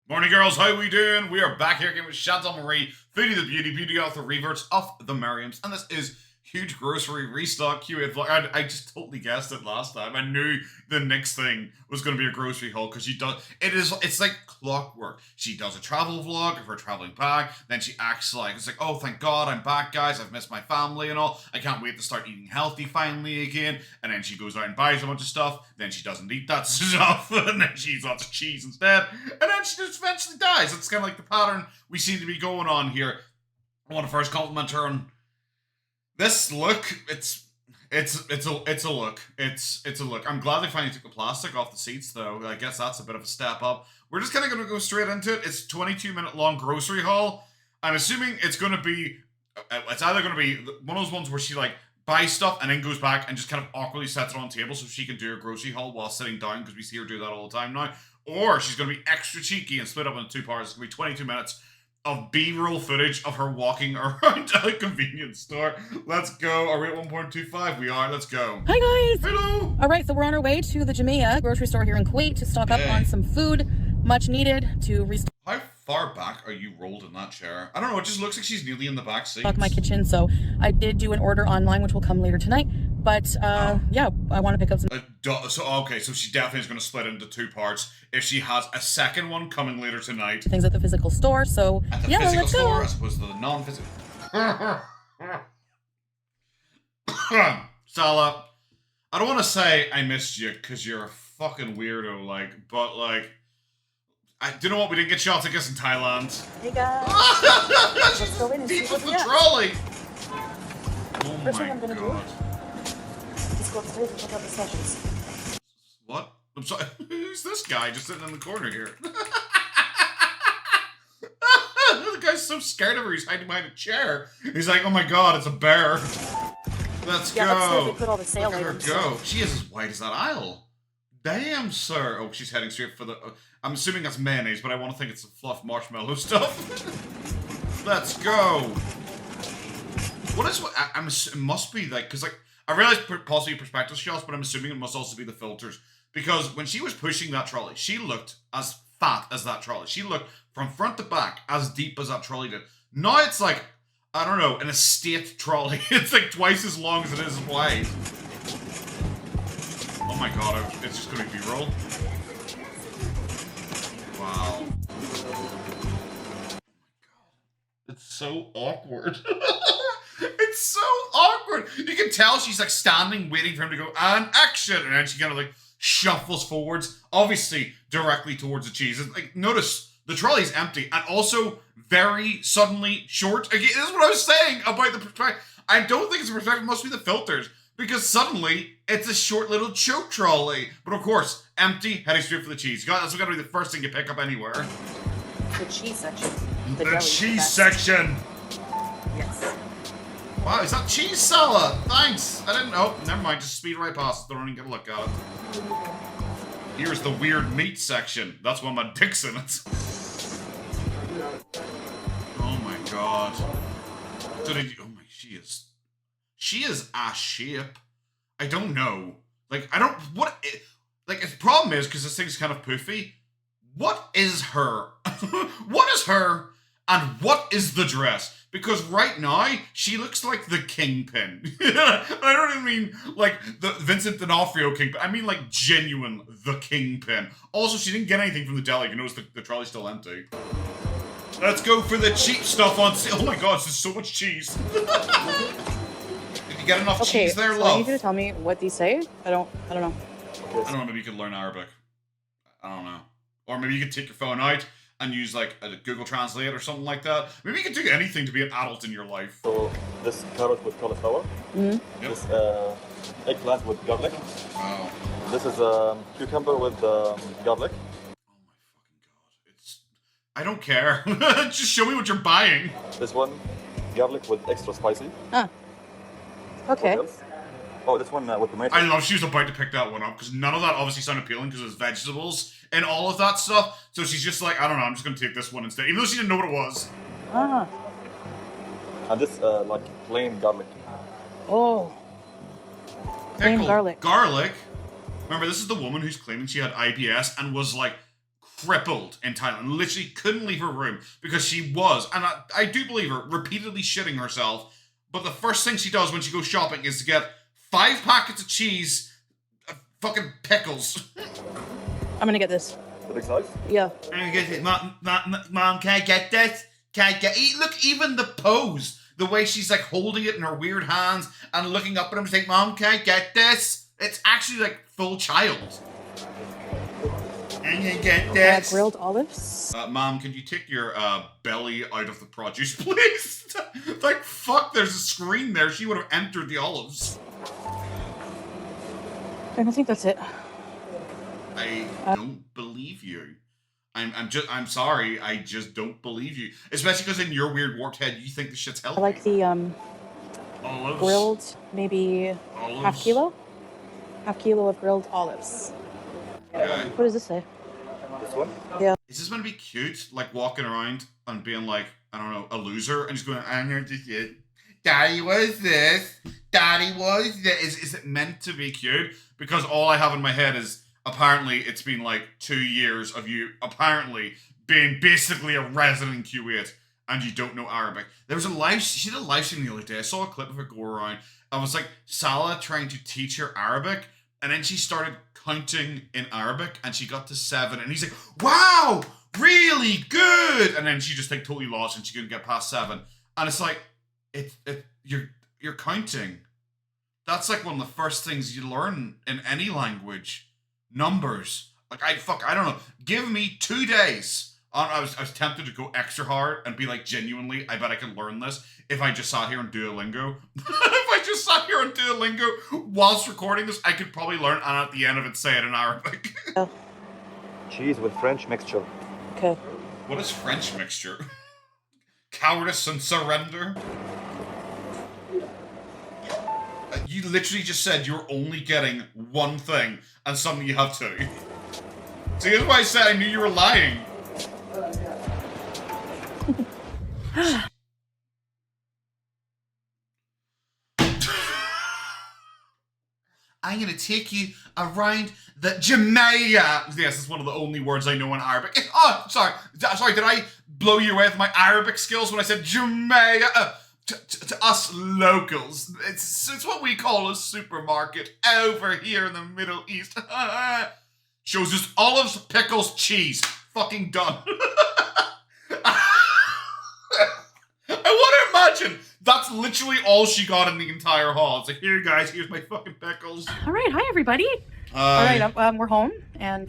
Morning, girls. How we doing? We are back here again with Chantal Marie, Foodie the Beauty, beauty author, reverts of the Merriams, and this is huge grocery restock Q8 vlog. I just totally guessed it last time. I knew the next thing was going to be a grocery haul because she does. It's like clockwork. She does a travel vlog of her traveling back. Then she acts like it's like, oh, thank God I'm back, guys. I've missed my family and all. I can't wait to start eating healthy finally again. And then she goes out and buys a bunch of stuff. Then she doesn't eat that stuff, and then she eats lots of cheese instead. And then she just eventually dies. It's kind of like the pattern we seem to be going on here. I want to first compliment her on this look. It's a look. It's a look. I'm glad they finally took the plastic off the seats, though. I guess that's a bit of a step up. We're just kind of going to go straight into it. It's a 22-minute long grocery haul. I'm assuming it's going to be, it's either going to be one of those ones where she like buys stuff and then goes back and just kind of awkwardly sets it on the table so she can do her grocery haul while sitting down, because we see her do that all the time now. Or she's going to be extra cheeky and split up into two parts. It's going to be 22 minutes of B-roll footage of her walking around a convenience store. Let's go. Are we at 1.25? We are. Let's go. Hi, guys. Hello. All right, so we're on our way to the Jamia grocery store here in Kuwait to stock up on some food, much needed to restock How far back are you rolled in that chair? I don't know. It just looks like she's nearly in the back seat. my kitchen. So I did do an order online, which will come later tonight. But yeah, I want to pick up some. So she definitely is going to split into two parts. If she has a second one coming later tonight. Things at the physical store. So at the yeah, physical let's store go. as opposed to the non-physical. Salah, I don't want to say I missed you because you're a fucking weirdo, but I do you know what? We didn't get shot tickets in Thailand. Hey guys. Let's go in and see deep what with we the got. trolley. Oh First my thing I'm gonna god. Let's go upstairs and check out the sessions. What? I'm sorry. Who's this guy just sitting in the corner here? The guy's so scared of her, he's hiding behind a chair. He's like, oh my god, it's a bear. Let's go. Upstairs they put all the sale Look at her items. go. She is as wide as that aisle. Damn, sir. Oh, she's heading straight for the... I'm assuming that's mayonnaise, but I want to think it's the fluff marshmallow stuff. Let's go. What is... it must be like... Because, I realize possibly perspective shots, but I'm assuming it must also be the filters. Because when she was pushing that trolley, she looked as fat as that trolley. She looked from front to back as deep as that trolley did. Now it's like, I don't know, an estate trolley. It's like twice as long as it is wide. Oh my god, it's just going to be B-roll. Wow. Oh my god. It's so awkward. It's so awkward. You can tell she's like standing waiting for him to go, and action. And then she kind of like shuffles forwards, obviously directly towards the cheese. And, notice the trolley's empty and also very suddenly short. Again, this is what I was saying about the perspective. I don't think it's a perspective, it must be the filters. Because suddenly, it's a short little choke trolley. But of course, empty, heading straight for the cheese. That's got to be the first thing you pick up anywhere. The cheese section. The cheese section. Yes. Wow, is that cheese salad? Thanks. I didn't know. Never mind, just speed right past it. Don't even get a look at it. Here's the weird meat section. That's one of my dicks in it. Oh my god. Oh my, she is ass shape. I don't know. The problem is, because this thing's kind of poofy, what is her? What is her, and what is the dress? Because right now, she looks like the Kingpin. I don't even mean like the Vincent D'Onofrio Kingpin. I mean like genuine the Kingpin. Also, she didn't get anything from the deli. You notice the trolley's still empty. Let's go for the cheap stuff on sale. Oh my god, there's so much cheese. Did you get enough cheese there, so love? I need you to tell me what these say. I don't know. I don't know, maybe you could learn Arabic. I don't know. Or maybe you could take your phone out and use like a Google Translate or something like that. Maybe you could do anything to be an adult in your life. So this carrot with cauliflower. Mm-hmm. Yep. This eggplant with garlic. Wow. This is cucumber with garlic. Oh my fucking god. I don't care. Just show me what you're buying. This one, garlic with extra spicy. Ah. Okay. What else? Oh, this one with tomato. I love she was about to pick that one up because none of that obviously sounded appealing because there's vegetables and all of that stuff. So she's just like, I don't know, I'm just going to take this one instead. Even though she didn't know what it was. Ah. And this like plain garlic. Oh. Plain garlic. Garlic? Remember, this is the woman who's claiming she had IBS and was like crippled in Thailand. Literally couldn't leave her room because she was, and I do believe her, repeatedly shitting herself. But the first thing she does when she goes shopping is to get 5 packets of cheese, fucking pickles. I'm gonna get this. The big size? Yeah. Mom, can I get this? Can I get it? Look, even the pose, the way she's like holding it in her weird hands and looking up at him saying, Mom, can I get this? It's actually like full child. Can you get this? Grilled olives. Mom, can you take your belly out of the produce, please? Like, fuck, there's a screen there. She would have entered the olives. I don't think that's it. I don't believe you. I'm sorry. I just don't believe you. Especially because in your weird warped head, you think the shit's healthy. I like the olives. grilled, maybe Olives. half kilo of grilled olives. Okay. What does this say? This one? Yeah. Is this gonna be cute? Like walking around and being like, I don't know, a loser and just going, I know this shit. Daddy, what is this? Daddy, what is this? Is it meant to be cute? Because all I have in my head is apparently it's been like 2 years of you apparently being basically a resident in Kuwait and you don't know Arabic. She did a live stream the other day. I saw a clip of her go around. I was like, Salah trying to teach her Arabic, and then she started counting in Arabic and she got to 7 and he's like, wow, really good. And then she just like totally lost and she couldn't get past 7. And it's like, you're counting. That's like one of the first things you learn in any language. Numbers. Like, I don't know. Give me 2 days. I was tempted to go extra hard and be like, genuinely, I bet I can learn this if I just sat here on Duolingo. If I just sat here on Duolingo whilst recording this, I could probably learn, and at the end of it, say it in Arabic. Oh. Cheese with French mixture. Okay. What is French mixture? Cowardice and surrender? You literally just said you're only getting one thing, and suddenly you have 2. See, that's why I said I knew you were lying. I'm gonna take you around the Jamaica. Yes, it's one of the only words I know in Arabic. Oh, sorry, did I blow you away with my Arabic skills when I said Jamaica? To us locals, it's what we call a supermarket over here in the Middle East. Shows us olives, pickles, cheese. Fucking done. I want to imagine that's literally all she got in the entire haul. It's like, here guys, here's my fucking pickles. All right, hi everybody. All right, we're home, and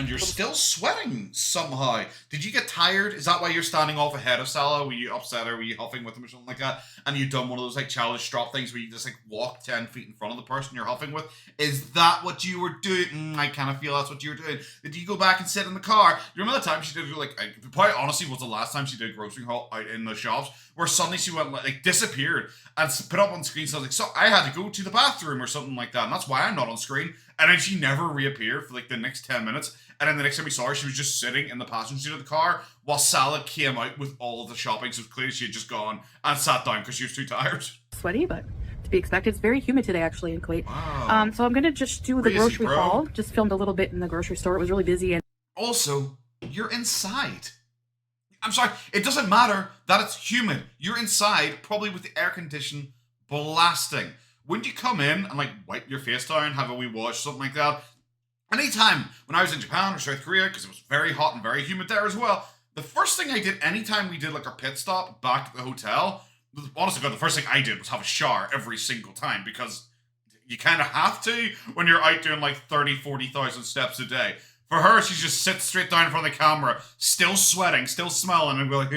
you're still sweating somehow. Did you get tired? Is that why you're standing off ahead of Salah? Were you upset or were you huffing with him or something like that? And you done one of those like childish strop things where you just like walk 10 feet in front of the person you're huffing with? Is that what you were doing? I kind of feel that's what you were doing. Did you go back and sit in the car? You remember the time she did like, probably honestly was the last time she did grocery haul out in the shops, where suddenly she went like disappeared and put up on screen. So I was like, so I had to go to the bathroom or something like that, and that's why I'm not on screen. And then she never reappeared for like the next 10 minutes. And then the next time we saw her, she was just sitting in the passenger seat of the car while Salah came out with all of the shopping. So clearly she had just gone and sat down because she was too tired. Sweaty, but to be expected. It's very humid today, actually, in Kuwait. Wow. So I'm gonna just do the grocery haul. Just filmed a little bit in the grocery store. It was really busy. And also, you're inside. I'm sorry, it doesn't matter that it's humid. You're inside, probably with the air condition blasting. Wouldn't you come in and like wipe your face down, have a wee wash, something like that? Anytime when I was in Japan or South Korea, because it was very hot and very humid there as well, the first thing I did anytime we did like a pit stop back at the hotel, honestly, God, the first thing I did was have a shower every single time, because you kind of have to when you're out doing like 40,000 steps a day. For her, she just sits straight down in front of the camera, still sweating, still smelling, and be like,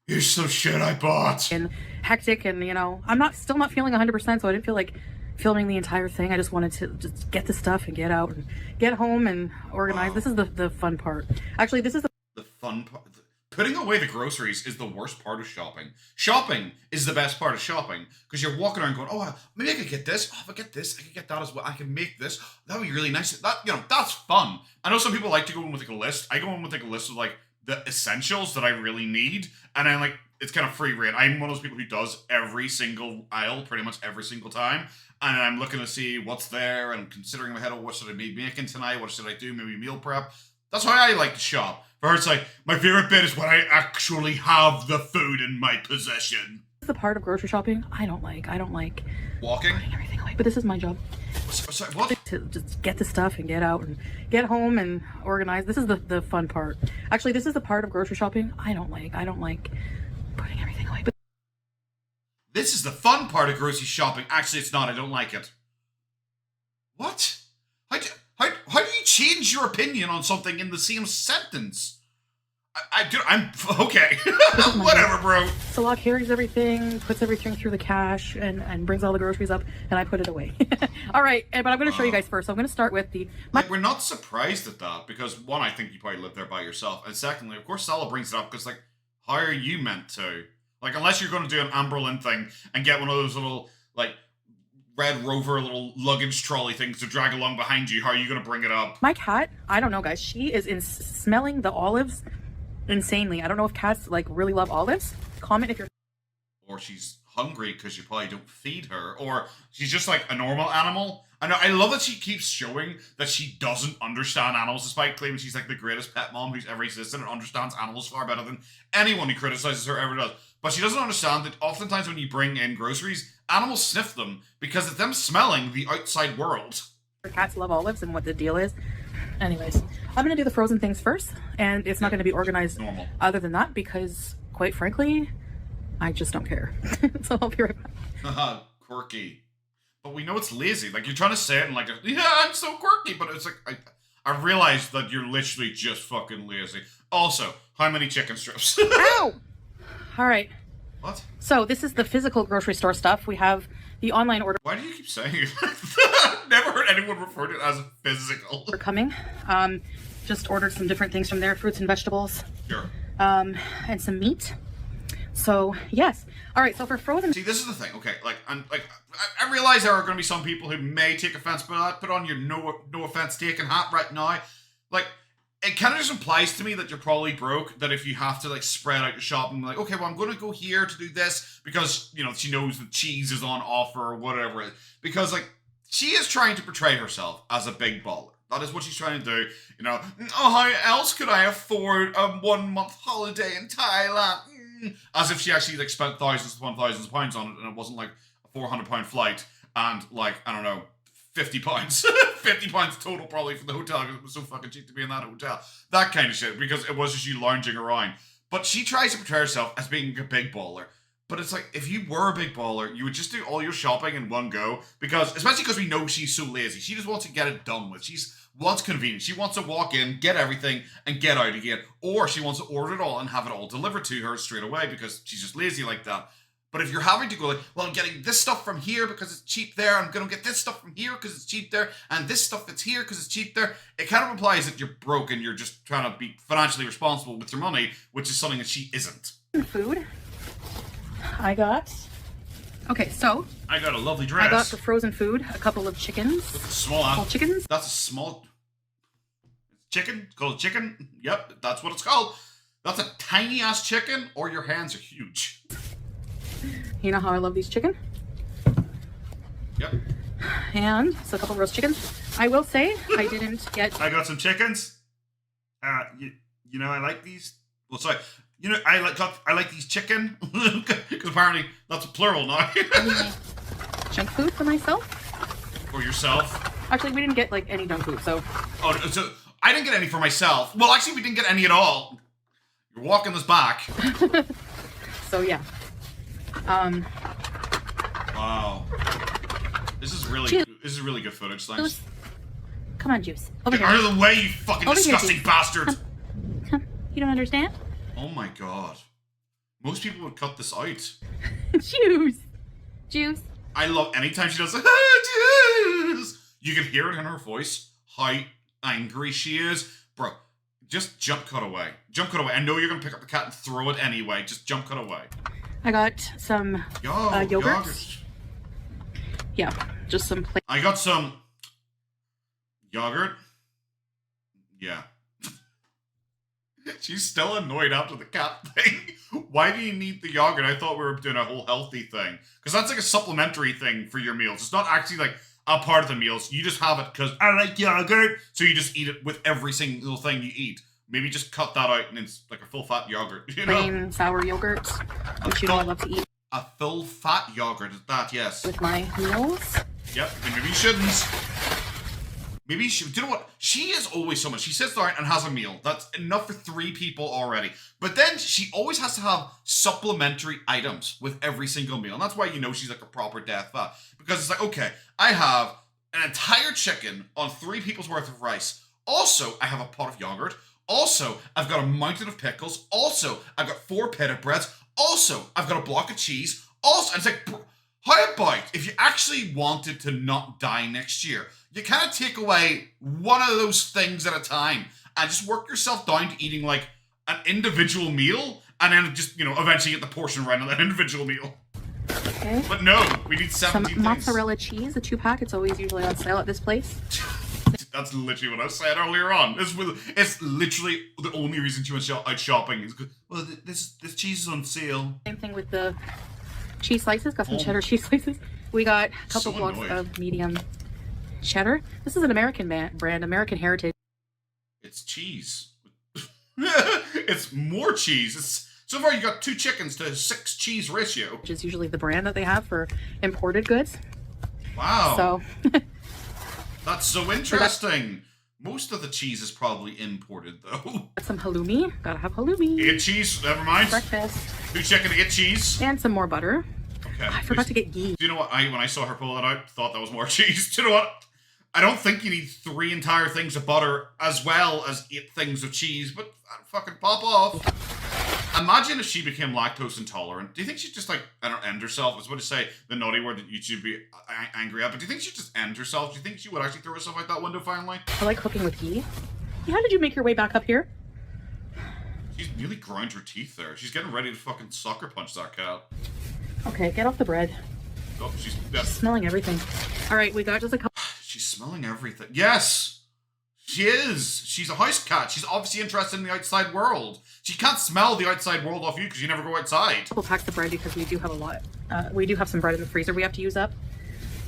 here's some shit I bought. And hectic, and you know, I'm still not feeling 100%, so I didn't feel like filming the entire thing. I just wanted to just get the stuff and get out and get home and organize. This is the fun part. Actually, this is the fun part. Putting away the groceries is the worst part of shopping. Shopping is the best part of shopping, because you're walking around going, oh, maybe I could get this. Oh, if I get this, I could get that as well. I can make this. That would be really nice. That's fun. I know some people like to go in with like a list. I go in with like a list of like the essentials that I really need, and then like it's kind of free reign. I'm one of those people who does every single aisle pretty much every single time, and I'm looking to see what's there and considering in my head, oh, what should I be making tonight? What should I do? Maybe meal prep. That's how I like to shop. For her, it's like, my favorite bit is when I actually have the food in my possession. This is the part of grocery shopping I don't like. I don't like Walking? putting everything away, but this is my job. Sorry, what? To just get the stuff and get out and get home and organize. This is the fun part. Actually, this is the part of grocery shopping I don't like. I don't like putting everything away. But This is the fun part of grocery shopping. Actually, it's not. I don't like it. What? How do you change your opinion on something in the same sentence? I'm okay. Whatever, bro. Salah carries everything, puts everything through the cash, and brings all the groceries up, and I put it away. All right, but I'm going to show you guys first. So I'm going to start with the... Like, we're not surprised at that, because one, I think you probably live there by yourself, and secondly, of course, Salah brings it up, because, like, how are you meant to? Like, unless you're going to do an Amber Lynn thing and get one of those little, like, Red Rover little luggage trolley things to drag along behind you, how are you going to bring it up? My cat, I don't know, guys. She is smelling the olives insanely. I don't know if cats, like, really love olives. Comment if you're... Or she's hungry because you probably don't feed her, or she's just like a normal animal. I love that she keeps showing that she doesn't understand animals, despite claiming she's like the greatest pet mom who's ever existed and understands animals far better than anyone who criticizes her ever does. But she doesn't understand that oftentimes when you bring in groceries, animals sniff them because it's them smelling the outside world. Cats love olives and what the deal is. Anyways, I'm going to do the frozen things first, and it's not going to be organized Normal. other than that because, quite frankly, I just don't care. So I'll be right back. Haha, quirky. But we know it's lazy. Like, you're trying to say it and like, yeah, I'm so quirky, but it's like, I realized that you're literally just fucking lazy. Also, how many chicken strips? Ow! All right. What? So this is the physical grocery store stuff. We have the online order Why do you keep saying it? I've never heard anyone refer to it as physical. coming. Just ordered some different things from there, fruits and vegetables, Sure. and some meat. So yes. All right. So for frozen, See, this is the thing. Okay, like, I realize there are going to be some people who may take offense, but I put on your no offense taken hat right now. Like, it kind of just implies to me that you're probably broke. That if you have to like spread out your shopping, like, okay, well, I'm going to go here to do this because you know she knows the cheese is on offer or whatever it is. Because like she is trying to portray herself as a big baller. That is what she's trying to do. You know, oh, how else could I afford a 1 month holiday in Thailand? As if she actually like spent thousands upon thousands of pounds on it, and it wasn't like a £400 flight and like I don't know, £50, £50 total probably for the hotel because it was so fucking cheap to be in that hotel. That kind of shit because it was just you lounging around. But she tries to portray herself as being a big baller. But it's like, if you were a big baller, you would just do all your shopping in one go. Because, especially because we know she's so lazy. She just wants to get it done with. She's wants convenience. She wants to walk in, get everything, and get out again. Or she wants to order it all and have it all delivered to her straight away because she's just lazy like that. But if you're having to go like, well, I'm getting this stuff from here because it's cheap there. I'm going to get this stuff from here because it's cheap there. And this stuff that's here because it's cheap there. It kind of implies that you're broke and you're just trying to be financially responsible with your money, which is something that she isn't. food. I got. Okay, so I got a lovely dress. I got for frozen food a couple of chickens. That's a small Small chickens. That's a small chicken. It's called chicken. Yep, that's what it's called. That's a tiny ass chicken, or your hands are huge. You know how I love these chicken. Yep. And so a couple roast chickens. I will say I didn't get. I got some chickens. You know I like these. Well, sorry. You know I like these chicken because apparently that's a plural now. Junk food for myself. For yourself. Actually, we didn't get like any junk food, so. Oh, so I didn't get any for myself. Well, actually, we didn't get any at all. You're walking this back. So yeah. Wow. This is really good footage. Thanks. Juice. Come on, Juice. Over Get here. out of the way, you fucking Over here, disgusting Juice. bastard! You don't understand? Oh my god. Most people would cut this out. Juice. Juice. I love anytime she does like, ah, juice. You can hear it in her voice how angry she is. Bro, just jump cut away. Jump cut away. I know you're going to pick up the cat and throw it anyway. Just jump cut away. I got some yogurt. Yeah, just some plain. I got some yogurt. Yeah. She's still annoyed after the cat thing. Why do you need the yogurt? I thought we were doing a whole healthy thing. Because that's like a supplementary thing for your meals. It's not actually like a part of the meals. You just have it because I like yogurt, so you just eat it with every single thing you eat. Maybe just cut that out and it's like a full-fat yogurt, you know? Plain sour yogurt, which you know I love to eat. A full-fat yogurt is that, yes. With my meals. Yep, and maybe you shouldn't. Maybe she, do you know what? She is always someone. She sits down and has a meal. That's enough for 3 people already. But then she always has to have supplementary items with every single meal. And that's why you know she's like a proper death fat. Because it's like, okay, I have an entire chicken on 3 people's worth of rice. Also, I have a pot of yogurt. Also, I've got a mountain of pickles. Also, I've got 4 pita breads. Also, I've got a block of cheese. Also, and it's like, how about if you actually wanted to not die next year, you kind of take away one of those things at a time and just work yourself down to eating like an individual meal and then just, you know, eventually get the portion right on that individual meal. Okay. But no, we need 17 Some mozzarella cheese, a 2-pack. It's always usually on sale at this place. That's literally what I said earlier on. It's literally the only reason she went out shopping is because, well, this cheese is on sale. Same thing with the cheese slices. Got some cheddar cheese slices. We got a couple blocks of medium cheddar. This is an American brand, American Heritage. It's cheese. It's more cheese. So far you got 2 chickens to 6 cheese ratio. Which is usually the brand that they have for imported goods. Wow. So that's so interesting. Most of the cheese is probably imported though. got some halloumi. Gotta have halloumi. 8 cheese, never mind. Breakfast. 2 chicken, 8 cheese. And some more butter. Okay. I forgot to get ghee. Do you know what? When I saw her pull that out, thought that was more cheese. Do you know what? I don't think you need 3 entire things of butter as well as 8 things of cheese, but that'd fucking pop off. Imagine if she became lactose intolerant. Do you think she'd just like, I don't end herself? I was about to say the naughty word that you should be angry at, but do you think she'd just end herself? Do you think she would actually throw herself out that window finally? I like cooking with ghee. How did you make your way back up here? She's nearly ground her teeth there. She's getting ready to fucking sucker punch that cat. Okay, get off the bread. Oh, she's smelling everything. All right, we got just a couple. She's smelling everything. Yes, she is. She's a house cat. She's obviously interested in the outside world. She can't smell the outside world off you because you never go outside. Couple packs of bread because we do have a lot. We do have some bread in the freezer we have to use up.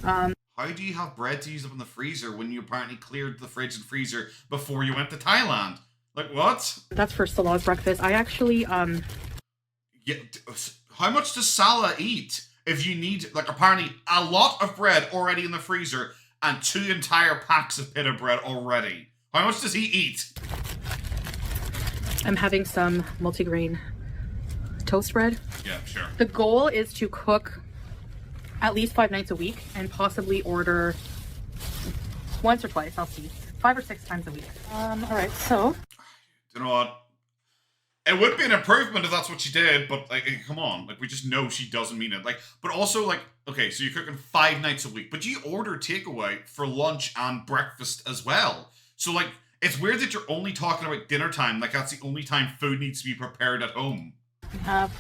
How do you have bread to use up in the freezer when you apparently cleared the fridge and freezer before you went to Thailand? Like what? That's for Salah's breakfast. I actually Yeah. How much does Salah eat? If you need, like, apparently a lot of bread already in the freezer and 2 entire packs of pita bread already. How much does he eat? I'm having some multigrain toast bread. Yeah, sure. The goal is to cook at least 5 nights a week and possibly order once or twice. I'll see. 5 or 6 times a week. All right, so. You know what? It would be an improvement if that's what she did, but like, come on, like we just know she doesn't mean it. Like, but also like, okay, so you're cooking 5 nights a week, but you order takeaway for lunch and breakfast as well. So like, it's weird that you're only talking about dinner time. Like that's the only time food needs to be prepared at home. We have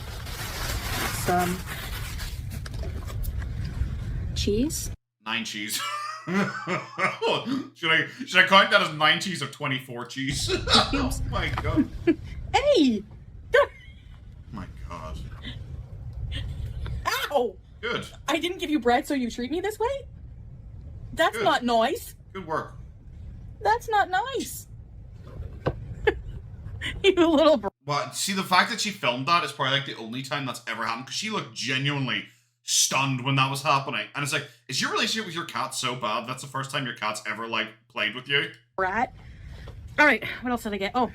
some cheese. 9 cheese. Should I count that as 9 cheese or 24 cheese? Oh my god. Hey! Oh my god. Ow! Good. I didn't give you bread, so you treat me this way? That's Good. not nice. Good work. That's not nice. You little bro. Well, see, the fact that she filmed that is probably like the only time that's ever happened, because she looked genuinely stunned when that was happening. And it's like, is your relationship with your cat so bad that's the first time your cat's ever, like, played with you? Rat. Alright, what else did I get? Oh.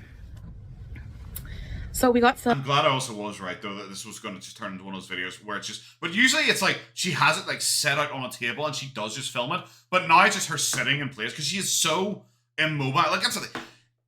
So we got some. I'm glad I also was right, though, that this was going to just turn into one of those videos where it's just... But usually it's like, she has it, like, set out on a table and she does just film it. But now it's just her sitting in place because she is so immobile. Like, that's the thing.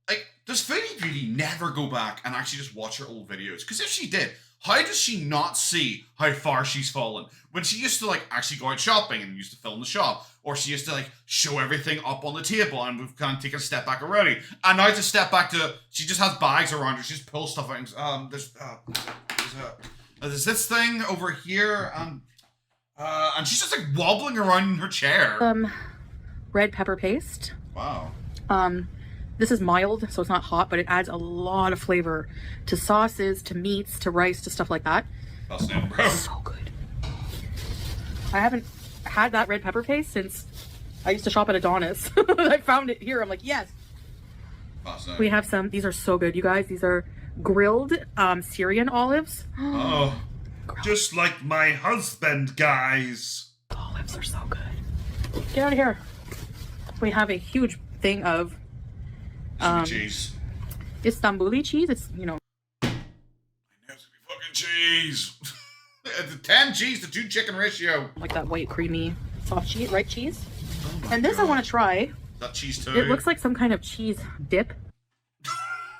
Like, does Foodie Beauty never go back and actually just watch her old videos? Because if she did, how does she not see how far she's fallen? When she used to, like, actually go out shopping and used to film the shop, or she used to, like, show everything up on the table, and we've kind of taken a step back already. And now it's a step back to, she just has bags around her, she just pulls stuff out and there's this thing over here, and she's just, like, wobbling around in her chair. Red pepper paste. Wow. This is mild, so it's not hot, but it adds a lot of flavor to sauces, to meats, to rice, to stuff like that. Fascinating, bro. So good. I haven't had that red pepper paste since I used to shop at Adonis. I found it here. I'm like, yes. Awesome. We have some. These are so good, you guys. These are grilled Syrian olives. Oh, just like my husband, guys. The olives are so good. Get out of here. We have a huge thing of cheese. Istanbuli cheese. It's, you know. I know it's gonna be fucking cheese. The 10 cheese to 2 chicken ratio. Like that white, creamy, soft cheese, right cheese. Oh And this God. I want to try. Is that cheese too? It looks like some kind of cheese dip.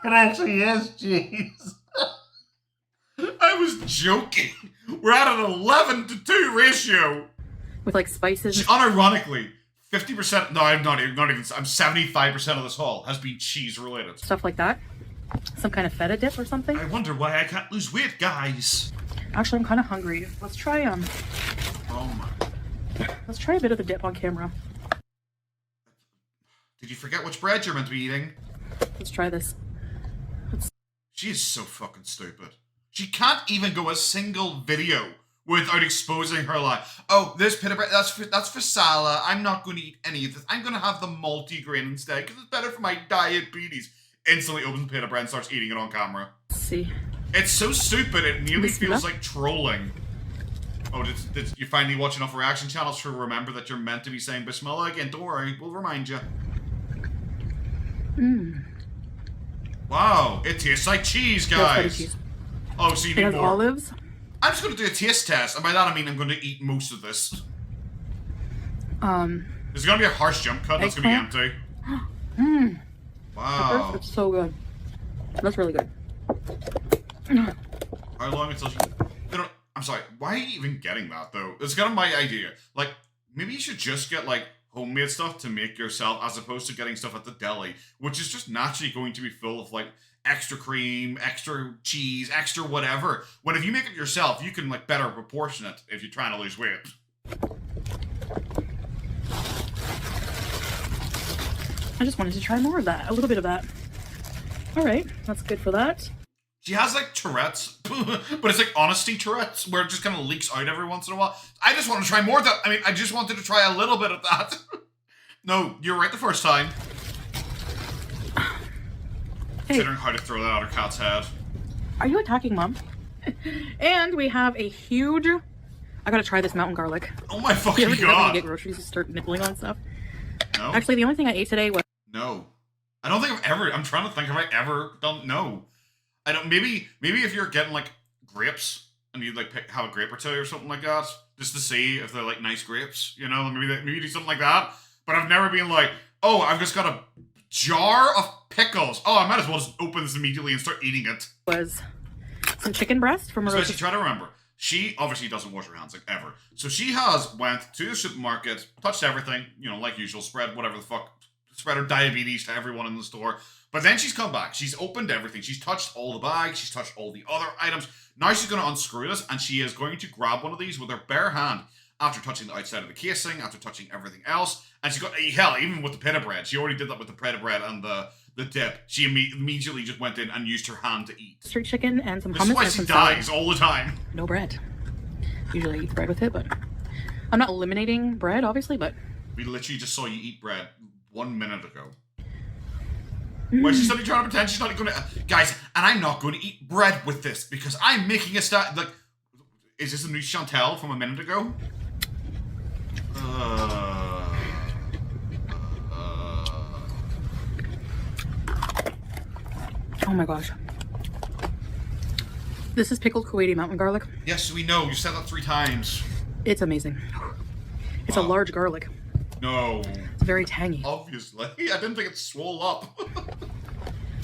It actually is cheese. I was joking. We're at an 11 to 2 ratio. With like spices. Unironically, 50%. No, I'm not even. I'm 75% of this haul has been cheese related. Stuff like that. Some kind of feta dip or something. I wonder why I can't lose weight, guys. Actually, I'm kind of hungry. Let's try Oh my. let's try a bit of the dip on camera. Did you forget which bread you're meant to be eating? Let's try this. She is so fucking stupid. She can't even go a single video without exposing her life. Oh, this pita bread, that's for Salah. I'm not going to eat any of this. I'm going to have the multi-grain instead because it's better for my diabetes. Instantly opens the pita bread and starts eating it on camera. Let's see. It's so stupid, it nearly Bismillah. feels like trolling. Oh, did you finally watch enough reaction channels to remember that you're meant to be saying Bismillah again? Don't worry, we'll remind you. Mmm. Wow, it tastes like cheese, That's feta guys. cheese. Oh, so you It need has more. olives. I'm just going to do a taste test, and by that I mean I'm going to eat most of this. There's going to be a harsh jump cut that's going to be Eggplant. empty. Mmm. Wow. It's so good. That's really good. How long until you know, I'm sorry, why are you even getting that, though? It's kind of my idea. Like, maybe you should just get, like, homemade stuff to make yourself as opposed to getting stuff at the deli, which is just naturally going to be full of, like, extra cream, extra cheese, extra whatever. When if you make it yourself, you can, like, better proportion it if you're trying to lose weight. I just wanted to try more of that. A little bit of that. Alright, that's good for that. She has, like, Tourette's, but it's, like, honesty Tourette's, where it just kind of leaks out every once in a while. I just want to try more of that. I mean, I just wanted to try a little bit of that. No, you're right the first time. Hey, Considering how to throw that out her cat's head. are you attacking Mom? And we have a huge... I gotta try this mountain garlic. Oh my You fucking ever do that when you God. get groceries and start nibbling on stuff? No. Actually, the only thing I ate today was... No. I don't think I'm trying to think, have I ever done, no. I don't, maybe if you're getting, like, grapes, and you, like, have a grape or two or something like that, just to see if they're, like, nice grapes, you know, maybe do something like that. But I've never been like, oh, I've just got a jar of pickles. Oh, I might as well just open this immediately and start eating it. Was some chicken breast from a Especially try to remember, she obviously doesn't wash her hands, like, ever. So she has went to the supermarket, touched everything, you know, like usual, spread whatever the fuck, spread her diabetes to everyone in the store. But then she's come back, she's opened everything, she's touched all the bags, she's touched all the other items. Now she's going to unscrew this, and she is going to grab one of these with her bare hand after touching the outside of the casing, after touching everything else. And she's got, hell, even with the pita bread, she already did that with the pita bread and the dip. She immediately just went in and used her hand to eat. street chicken and some This hummus is why and she some dies salad. all the time. No bread. Usually I eat bread with it, but I'm not eliminating bread, obviously, but We literally just saw you eat bread 1 minute ago. Why is she suddenly trying to pretend she's not going to... Guys, and I'm not going to eat bread with this because I'm making a start... Like, is this a new Chantal from a minute ago? oh my gosh. This is pickled Kuwaiti mountain garlic. Yes, we know. You said that 3 times. It's amazing. It's a Wow. large garlic. No. It's very tangy. Obviously. I didn't think it swole up.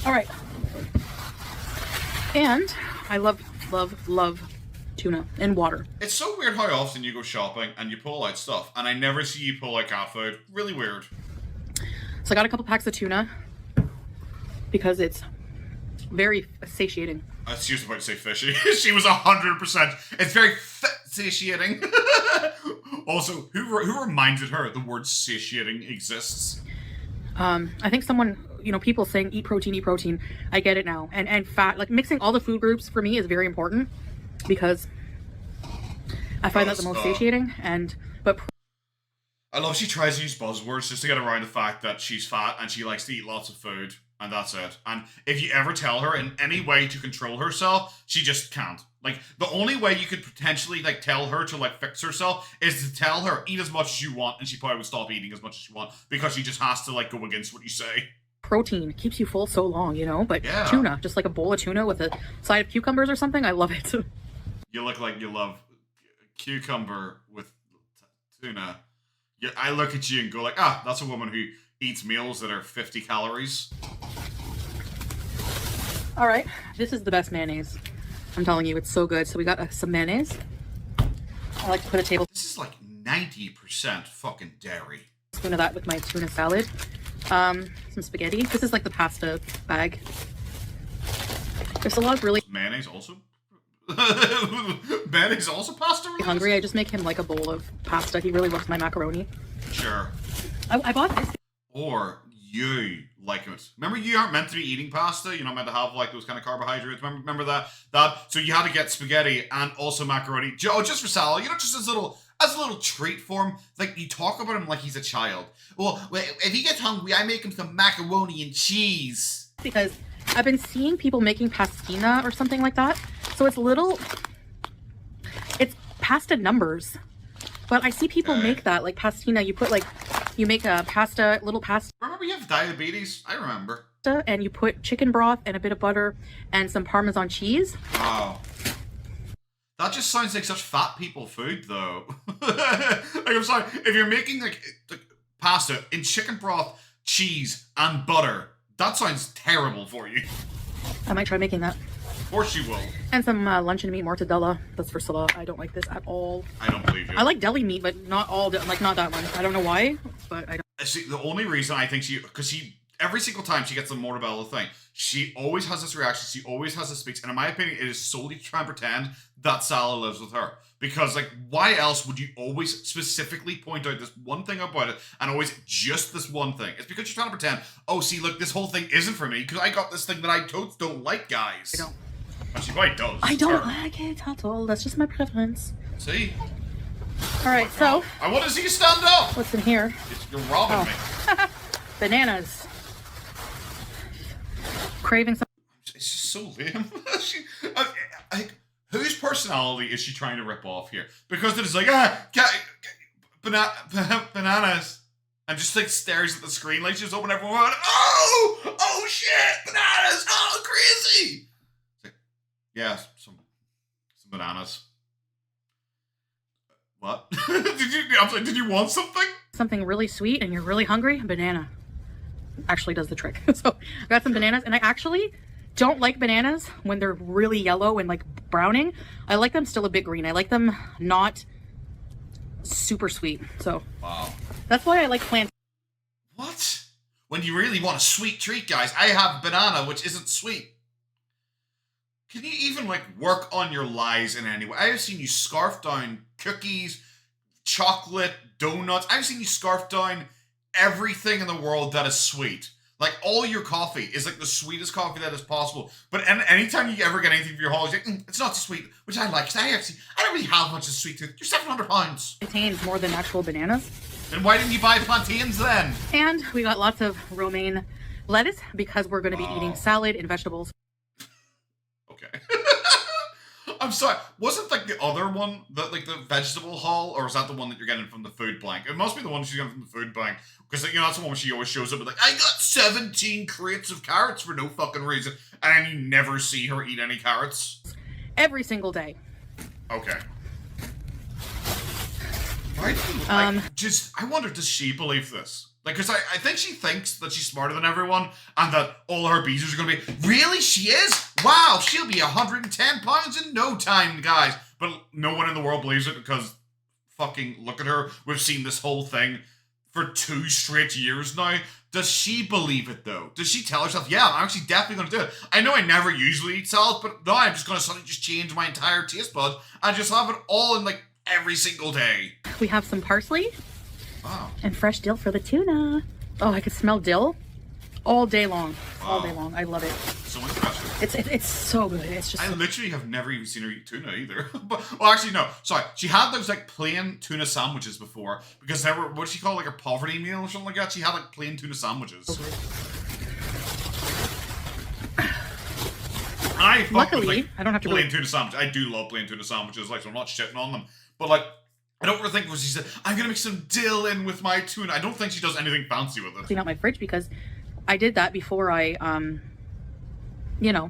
All right. And I love, love, love tuna and water. It's so weird how often you go shopping and you pull out stuff, and I never see you pull out cat food. Really weird. So I got a couple packs of tuna because it's very satiating. She was about to say fishy. She was 100%. It's very satiating. Also, who reminded her the word satiating exists? I think someone, you know, people saying eat protein, eat protein. I get it now. And fat, like mixing all the food groups for me is very important because I find that the most satiating. But I love she tries to use buzzwords just to get around the fact that she's fat and she likes to eat lots of food, and that's it. And if you ever tell her in any way to control herself, she just can't. Like, the only way you could potentially, like, tell her to, like, fix herself is to tell her, eat as much as you want, and she probably would stop eating as much as you want, because she just has to, like, go against what you say. Protein keeps you full so long, you know? But Yeah. tuna, just like a bowl of tuna with a side of cucumbers or something, I love it. You look like you love cucumber with tuna. Yeah, I look at you and go like, ah, that's a woman who eats meals that are 50 calories. All right, this is the best mayonnaise. I'm telling you, it's so good. So we got some mayonnaise. I like to put a This is like 90% fucking dairy. tablespoon of that with my tuna salad. Some spaghetti. This is like the pasta bag. There's a lot of really Mayonnaise also? Mayonnaise also pasta related? hungry. I just make him like a bowl of pasta. He really loves my macaroni. Sure. I bought this. Or you like it. Remember, you aren't meant to be eating pasta. You're not meant to have like those kind of carbohydrates. Remember that? So you had to get spaghetti and also macaroni. Just for salad. You know, just as a little treat for him. Like, you talk about him like he's a child. Well, if he gets hungry, I make him some macaroni and cheese. Because I've been seeing people making pastina or something like that. So it's pasta numbers. But I see people make that, like pastina. You make a little pasta. Remember you have diabetes? I remember. And you put chicken broth and a bit of butter and some Parmesan cheese. Wow. That just sounds like such fat people food, though. Like, I'm sorry, if you're making like pasta in chicken broth, cheese, and butter, that sounds terrible for you. I might try making that. Of course you will. And some luncheon meat mortadella. That's for Salah. I don't like this at all. I don't believe you. I like deli meat, but not all. Not that one. I don't know why, but I don't. See, the only reason I think every single time she gets the mortadella thing, she always has this reaction. She always has this speech, and in my opinion, it is solely to try and pretend that Salah lives with her. Because, like, why else would you always specifically point out this one thing about it, and always just this one thing? It's because you're trying to pretend, oh, see, look, this whole thing isn't for me, because I got this thing that I totes don't like, guys. I don't. And she probably does. I don't like it at all. That's just my preference. See? All right, so I want to see you stand up! what's in here? You're robbing me. Bananas. Craving some. It's just so lame. Whose personality is she trying to rip off here? Because it is like, bananas. And just like stares at the screen like she's hoping everyone went, oh shit, bananas, oh crazy. It's like, yeah, some bananas. What? Did you want something? Something really sweet and you're really hungry. Banana actually does the trick. So I got some bananas, and I actually don't like bananas when they're really yellow and like browning. I like them still a bit green. I like them not super sweet. So Wow. that's why I like plantain. What? When you really want a sweet treat, guys, I have banana, which isn't sweet. Can you even, like, work on your lies in any way? I have seen you scarf down cookies, chocolate, donuts. I've seen you scarf down everything in the world that is sweet. Like, all your coffee is, like, the sweetest coffee that is possible. But anytime you ever get anything for your holidays, like, it's not so sweet, which I like. Because I don't really have much of a sweet tooth. You're 700 pounds. Contains more than actual bananas. Then why didn't you buy plantains then? And we got lots of romaine lettuce because we're going to be eating salad and vegetables. Okay. I'm sorry. Wasn't like the other one, like the vegetable haul, or is that the one that you're getting from the food bank? It must be the one she's getting from the food bank, because you know that's the one where she always shows up and like, I got 17 crates of carrots for no fucking reason, and then you never see her eat any carrots. Every single day. Okay. Why do you, I wonder, does she believe this? Like, because I think she thinks that she's smarter than everyone, and that all her beezers are going to be, really, she is? Wow, she'll be 110 pounds in no time, guys. But no one in the world believes it, because fucking look at her. We've seen this whole thing for 2 straight years now. Does she believe it, though? Does she tell herself, yeah, I'm actually definitely going to do it? I know I never usually eat salad, but now I'm just going to suddenly just change my entire taste bud and just have it all in, like, every single day. We have some parsley. Wow. And fresh dill for the tuna. Oh, I could smell dill. all day long. All Wow. day long. I love it. So impressive. It's so good. It's just I literally have never even seen her eat tuna either. But well, actually, no. Sorry, she had those like plain tuna sandwiches before because they were what she called like a poverty meal or something like that. She had like plain tuna sandwiches. so good. I fuck Luckily, with, like, I don't have to plain really... tuna sandwich. I do love plain tuna sandwiches. Like, so I'm not shitting on them. But like, I don't really think when she said, "I'm gonna make some dill in with my tuna." I don't think she does anything fancy with it. clean out my fridge because I did that before I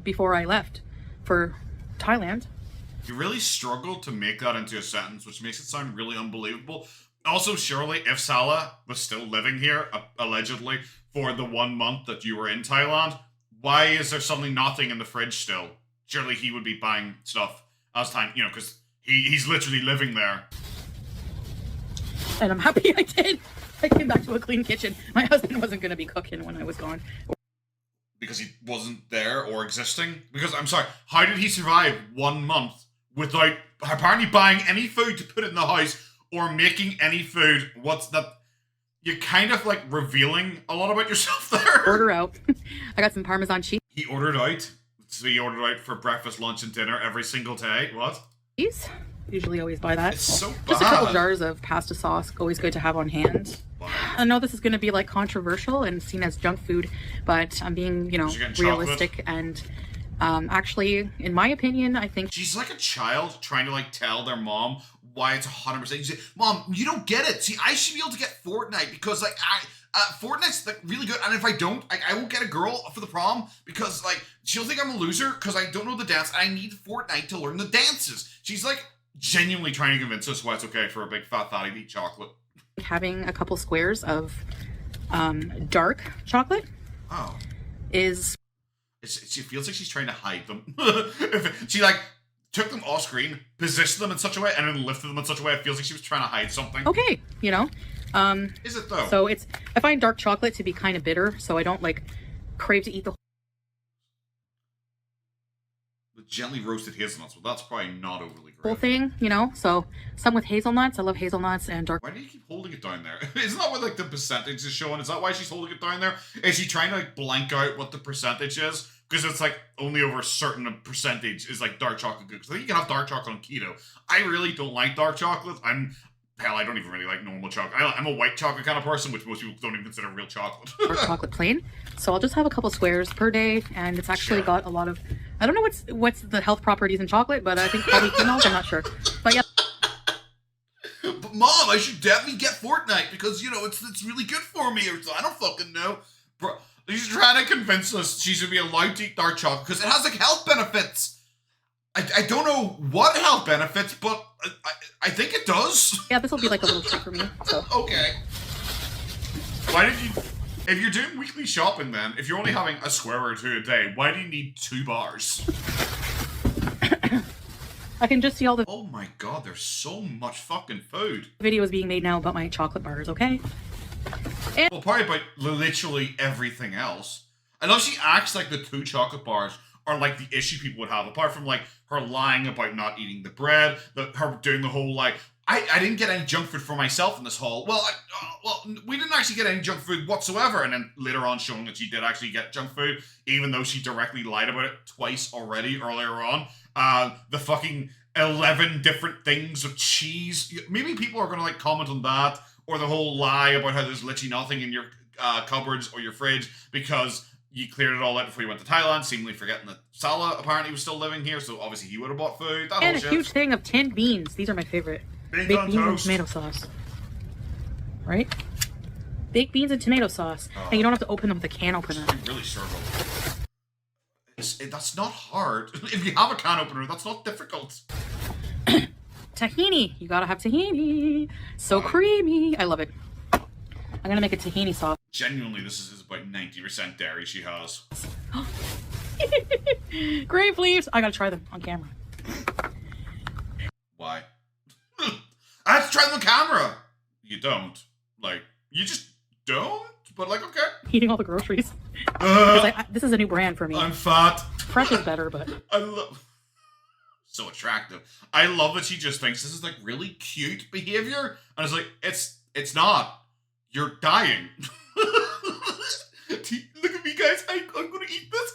before I left for Thailand. You really struggled to make that into a sentence, which makes it sound really unbelievable. Also, surely, if Salah was still living here, allegedly, for the 1 month that you were in Thailand, why is there suddenly nothing in the fridge still? Surely he would be buying stuff as time, because he's literally living there. And I'm happy I did. I came back to a clean kitchen. My husband wasn't going to be cooking when I was gone. Because he wasn't there or existing? Because, I'm sorry, how did he survive 1 month without apparently buying any food to put in the house or making any food? What's that? You're kind of like revealing a lot about yourself there. Order out. I got some Parmesan cheese. He ordered out. So he ordered out for breakfast, lunch, and dinner every single day. What? Usually always buy that. It's so bad. Just a couple jars of pasta sauce. Always good to have on hand. Wow. I know this is going to be like controversial and seen as junk food, but I'm being, realistic and actually, in my opinion, I think She's like a child trying to like tell their mom why it's 100%. You say, "Mom, you don't get it. See, I should be able to get Fortnite because like Fortnite's like really good, and if I don't, I won't get a girl for the prom because like she'll think I'm a loser because I don't know the dance. And I need Fortnite to learn the dances." She's like genuinely trying to convince us why it's okay for a big fat fatty to eat chocolate. having a couple squares of dark chocolate Oh. is... She feels like she's trying to hide them. She like took them off screen, positioned them in such a way, and then lifted them in such a way it feels like she was trying to hide something. okay, Is it though? So I find dark chocolate to be kind of bitter, so I don't like crave to eat the Gently roasted hazelnuts, but that's probably not overly great. whole thing, so some with hazelnuts. I love hazelnuts and dark. Why do you keep holding it down there? Isn't that what like the percentage is showing? Is that why she's holding it down there? Is she trying to like blank out what the percentage is? Because it's like only over a certain percentage is like dark chocolate good. Because I think you can have dark chocolate on keto. I really don't like dark chocolate. I don't even really like normal chocolate. I'm a white chocolate kind of person, which most people don't even consider real chocolate. Dark chocolate plain. So I'll just have a couple squares per day, and it's actually got a lot of... I don't know what's the health properties in chocolate, but I think polyphenols. I'm not sure. But yeah. But Mom, I should definitely get Fortnite because it's really good for me. Or so I don't fucking know. Bro, she's trying to convince us she should be allowed to eat dark chocolate because it has like health benefits. I don't know what health benefits, but I think it does. Yeah, this will be like a little treat for me. So. Okay. Why did you... If you're doing weekly shopping then, if you're only having a square or two a day, why do you need 2 bars? I can just see all the... Oh my god, there's so much fucking food. Video is being made now about my chocolate bars, okay? Well, probably about literally everything else. I know she acts like the 2 chocolate bars are like the issue people would have, apart from like her lying about not eating the bread, her doing the whole like, I didn't get any junk food for myself in this haul. Well, we didn't actually get any junk food whatsoever. And then later on showing that she did actually get junk food, even though she directly lied about it twice already earlier on. The fucking 11 different things of cheese. Maybe people are going to like comment on that, or the whole lie about how there's literally nothing in your cupboards or your fridge because you cleared it all out before you went to Thailand, seemingly forgetting that Salah apparently was still living here, so obviously he would have bought food. That and whole a shit. huge thing of tinned beans. These are my favorite. Baked Baked on beans and toast. tomato sauce. Right? Baked beans and tomato sauce. And you don't have to open them with a can opener. You really struggle. That's not hard. If you have a can opener, that's not difficult. Tahini. You gotta have tahini. So creamy. I love it. I'm gonna make a tahini sauce. Genuinely, this is about 90% dairy she has. Grape leaves. I gotta try them on camera. Why? I have to try them on camera. You don't. Like, you just don't? But like, okay. Eating all the groceries. This is a new brand for me. I'm fat. Fresh is better, but... I love... So attractive. I love that she just thinks this is like really cute behavior. And it's like, it's not. You're dying. Look at me, guys. I'm gonna eat this.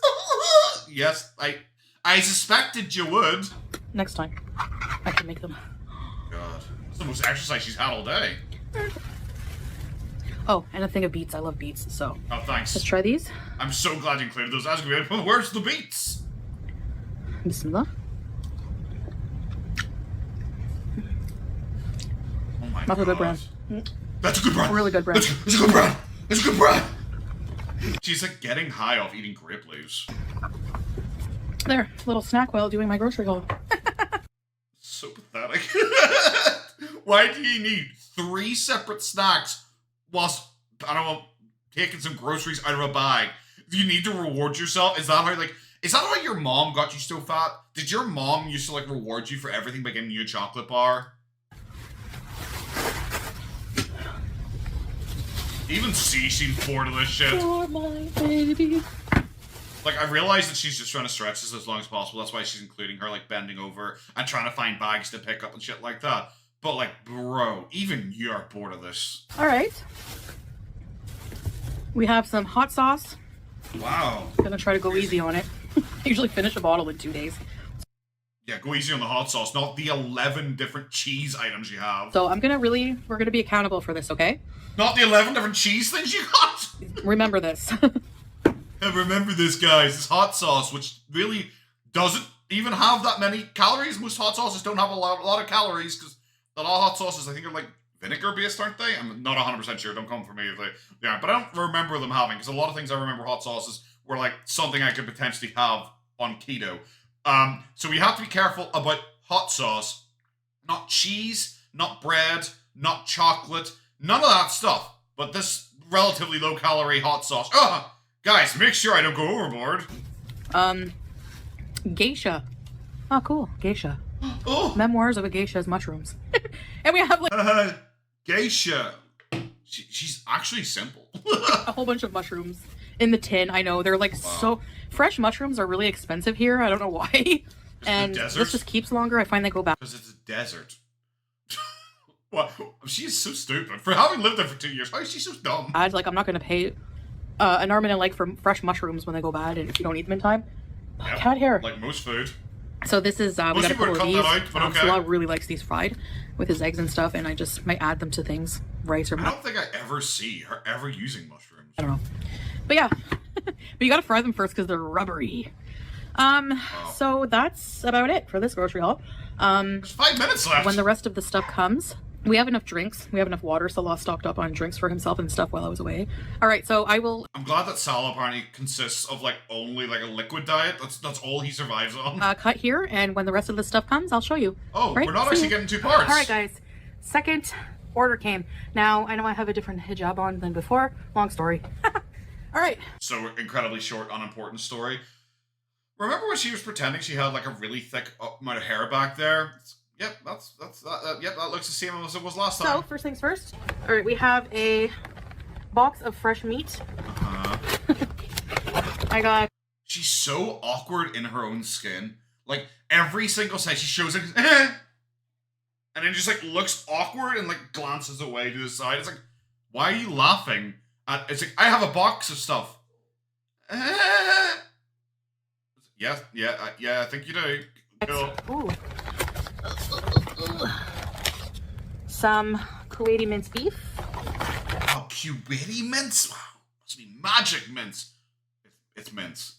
Yes, I suspected you would. Next time, I can make them. God, that's the most exercise she's had all day. Oh, and a thing of beets. I love beets, so. Oh, thanks. Let's try these. I'm so glad you included those. I was gonna be like, where's the beets? Bismillah. Oh my That's god. a good brand. That's a good brand. Really good brand. That's a good brand. That's a good brand. She's like getting high off eating grape leaves. There, little snack while doing my grocery haul. So pathetic. Why do you need 3 separate snacks whilst, I don't know, taking some groceries out of a bag? Do you need to reward yourself? Is that how your mom got you so fat? Did your mom used to like reward you for everything by getting you a chocolate bar? Even C seems bored of this shit. You're my baby. Like, I realize that she's just trying to stretch this as long as possible. That's why she's including her, like, bending over and trying to find bags to pick up and shit like that. But, like, bro, even you're bored of this. All right. We have some hot sauce. Wow. Gonna try to go easy on it. I usually finish a bottle in 2 days. Yeah, go easy on the hot sauce, not the 11 different cheese items you have. So we're gonna be accountable for this, okay? Not the 11 different cheese things you got! Remember this. And remember this, guys, this hot sauce, which really doesn't even have that many calories. Most hot sauces don't have a lot of calories, because a lot of hot sauces, I think, are like vinegar-based, aren't they? I'm not 100% sure, don't come for me if they aren't. But I don't remember them having, because a lot of things I remember hot sauces were like something I could potentially have on keto. So we have to be careful about hot sauce. Not cheese, not bread, not chocolate, none of that stuff. But this relatively low-calorie hot sauce. Guys, make sure I don't go overboard. Geisha. Oh, cool. Geisha. Oh! Memoirs of a Geisha's mushrooms. And we have like Geisha. She's actually simple. a whole bunch of mushrooms in the tin. I know they're like so fresh. Mushrooms are really expensive here. I don't know why. And this just keeps longer. I find they go back because it's a desert. What? She is so stupid for having lived there for 2 years. How is she so dumb? Like I'm not gonna pay an arm and a leg for fresh mushrooms when they go bad and if you don't eat them in time. Yep. Cat hair. Like most food. So this is we got a couple of these. Okay. Salah really likes these fried with his eggs and stuff, and I just might add them to things, rice or. I don't think I ever see her ever using mushrooms. I don't know, but yeah, but you gotta fry them first because they're rubbery. So that's about it for this grocery haul. There's 5 minutes left. When the rest of the stuff comes, we have enough drinks. We have enough water. Salah stocked up on drinks for himself and stuff while I was away. All right, so I will. I'm glad that Salah apparently consists of like only like a liquid diet. That's all he survives on. Cut here, and when the rest of the stuff comes, I'll show you. Oh, right? we're not actually getting 2 parts. All right, guys. Second order came. Now, I know I have a different hijab on than before. Long story. All right. So incredibly short, unimportant story. Remember when she was pretending she had like a really thick amount of hair back there? Yep, that looks the same as it was last time. So, first things first. All right, we have a box of fresh meat. I got... She's so awkward in her own skin. Like, every single set she shows like, and then just like looks awkward and like glances away to the side. It's like, why are you laughing? It's like, I have a box of stuff. Yeah, I think you do. Cool. Ooh. Some Kuwaiti minced beef. Oh, Kuwaiti mince? Wow, must be magic mince. It's mince.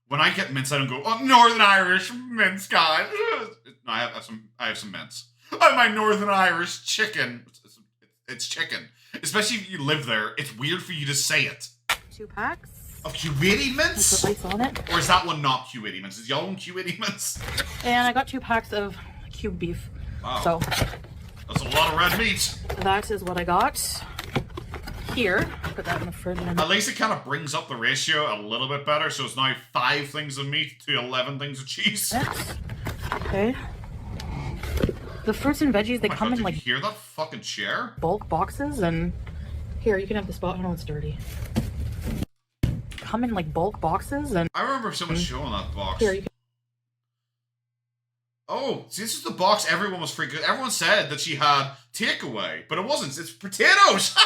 When I get mince, I don't go, oh, Northern Irish mince, guys. No, I have some mince. I have my Northern Irish chicken. It's chicken. Especially if you live there, it's weird for you to say it. 2 packs. Of Kuwaiti mince? Put ice on it. Or is that one not Kuwaiti mince? Is the other one Kuwaiti mince? And I got 2 packs of cube beef. Wow. So that's a lot of red meat. That is what I got here. Put that in the fridge. At least it kind of brings up the ratio a little bit better. So it's now 5 things of meat to 11 things of cheese. Okay. The fruits and veggies, they come in like... Did you hear that fucking chair? Bulk boxes, and... Here, you can have the spot. I know it's dirty. Come in like bulk boxes, and... I remember someone showing that box. Here, you can... Oh, see, this is the box everyone was freaking... Everyone said that she had takeaway, but it wasn't. It's potatoes!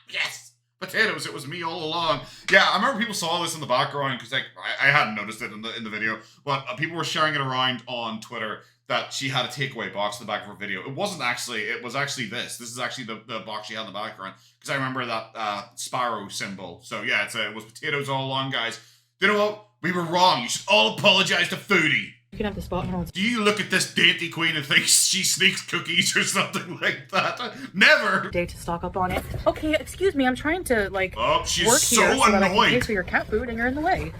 Yes! potatoes. It was me all along. Yeah, I remember people saw this in the background because like I hadn't noticed it in the video, but people were sharing it around on Twitter that she had a takeaway box in the back of her video. It wasn't actually. It was actually this. This is actually the box she had in the background because I remember that sparrow symbol. So yeah, it was potatoes all along, guys. You know what? We were wrong. You should all apologize to Foodie. You can have the spot. Do you look at this dainty queen and think she sneaks cookies or something like that? Never! Day to stock up on it. Okay, excuse me, I'm trying to, like, oh, she's work so here so that I can pay annoyed. for your cat food and you're in the way.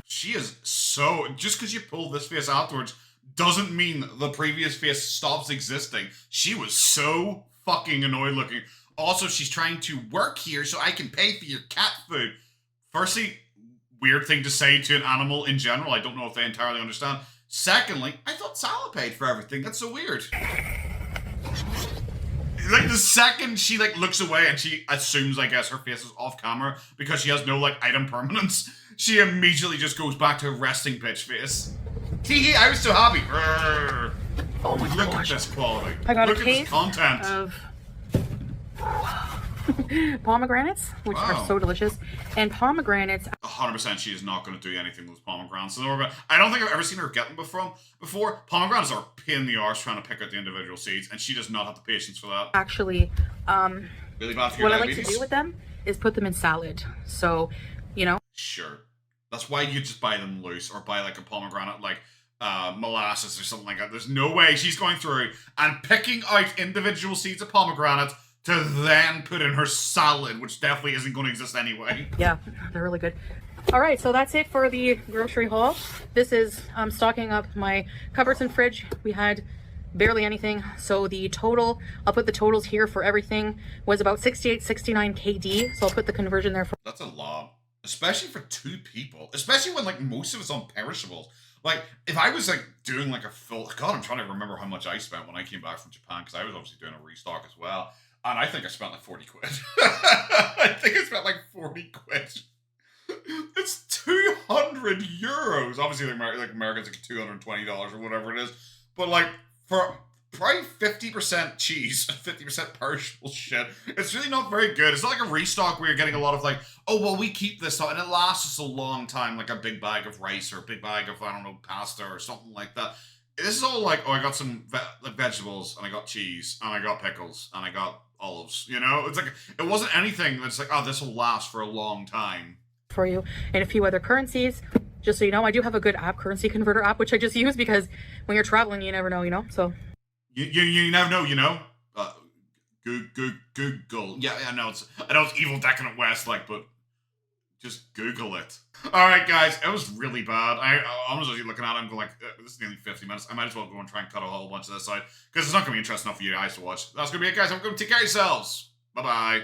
She is so... Just because you pull this face afterwards doesn't mean the previous face stops existing. She was so fucking annoyed looking. Also, she's trying to work here so I can pay for your cat food. Firstly... weird thing to say to an animal in general. I don't know if they entirely understand. Secondly, I thought Sala paid for everything. That's so weird. Like, the second she, like, looks away and she assumes, I guess, her face is off camera because she has no, like, item permanence, she immediately just goes back to a resting bitch face. Tee I was so happy. Oh my Look gosh. at this quality. I got Look a at case this content. of pomegranates, which Wow. are so delicious. And pomegranates... 100% she is not going to do anything with pomegranates. So I don't think I've ever seen her get them before. Pomegranates are a pain in the arse trying to pick out the individual seeds, and she does not have the patience for that. Actually, Really bad for your what I like diabetes. to do with them is put them in salad. So, you know... Sure. That's why you just buy them loose, or buy like a pomegranate, like molasses or something like that. There's no way she's going through and picking out individual seeds of pomegranate to then put in her salad, which definitely isn't going to exist anyway. Yeah, they're really good. All right, so that's it for the grocery haul. This is stocking up my cupboards and fridge. We had barely anything. So the total, I'll put the totals here for everything, was about 68-69 KD. So I'll put the conversion there for... That's a lot. Especially for 2 people. Especially when, like, most of it's on perishables. Like, if I was, like, doing, like, a full... God, I'm trying to remember how much I spent when I came back from Japan, because I was obviously doing a restock as well. And I think I spent, like, 40 quid. I think I spent, like, 40 quid. It's 200 euros. Obviously, like Americans, like, $220 or whatever it is. But, like, for... probably 50% cheese, 50% perishable shit. It's really not very good. It's not like a restock where you're getting a lot of like, oh, well, we keep this stuff and it lasts us a long time, like a big bag of rice or a big bag of, I don't know, pasta or something like that. This is all like, oh, I got some like vegetables and I got cheese and I got pickles and I got olives, you know? It's like, it wasn't anything that's like, oh, this will last for a long time. For you, and a few other currencies. Just so you know, I do have a good app, currency converter app, which I just use because when you're traveling, you never know, you know? So... You never know, you know? Google. Yeah, I know it's Evil Decadent West, like, but just Google it. Alright, guys, it was really bad. I was actually looking at it and going like, this is nearly 50 minutes. I might as well go and try and cut a whole bunch of this out, because it's not going to be interesting enough for you guys to watch. That's going to be it, guys. I'm going to take care of yourselves. Bye-bye.